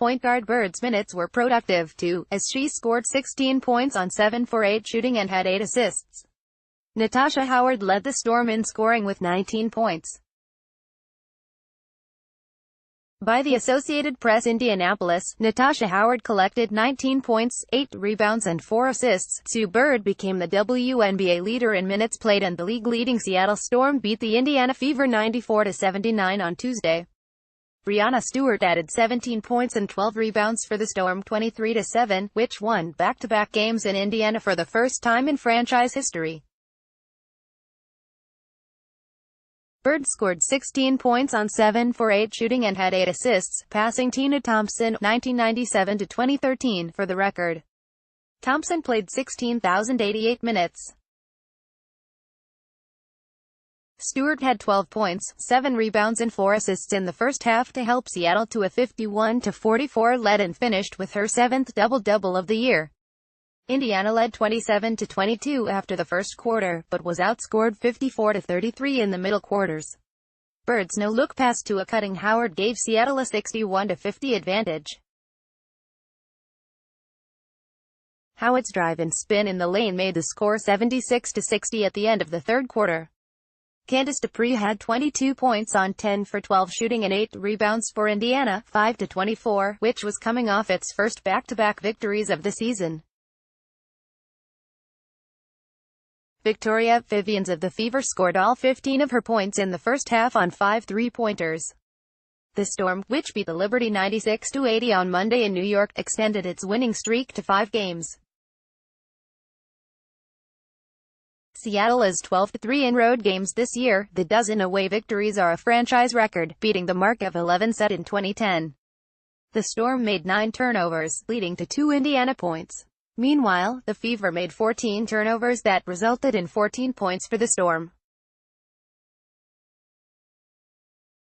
point guard Bird's minutes were productive, too, as she scored 16 points on 7 for 8 shooting and had 8 assists. Natasha Howard led the Storm in scoring with 19 points. By the Associated Press, Indianapolis, Natasha Howard collected 19 points, 8 rebounds and 4 assists. Sue Bird became the WNBA leader in minutes played, and the league-leading Seattle Storm beat the Indiana Fever 94-79 on Tuesday. Breanna Stewart added 17 points and 12 rebounds for the Storm 23-7, which won back-to-back games in Indiana for the first time in franchise history. Bird scored 16 points on 7 for 8 shooting and had 8 assists, passing Tina Thompson 1997-2013 for the record. Thompson played 16,088 minutes. Stewart had 12 points, 7 rebounds and 4 assists in the first half to help Seattle to a 51-44 lead and finished with her 7th double-double of the year. Indiana led 27-22 after the first quarter, but was outscored 54-33 in the middle quarters. Bird's no-look pass to a cutting Howard gave Seattle a 61-50 advantage. Howard's drive and spin in the lane made the score 76-60 at the end of the third quarter. Candace Dupree had 22 points on 10 for 12 shooting and 8 rebounds for Indiana, 5-24, which was coming off its first back-to-back victories of the season. Victoria Vivians of the Fever scored all 15 of her points in the first half on 5 three-pointers. The Storm, which beat the Liberty 96-80 on Monday in New York, extended its winning streak to 5 games. Seattle is 12-3 in road games this year. The dozen away victories are a franchise record, beating the mark of 11 set in 2010. The Storm made 9 turnovers, leading to 2 Indiana points. Meanwhile, the Fever made 14 turnovers that resulted in 14 points for the Storm.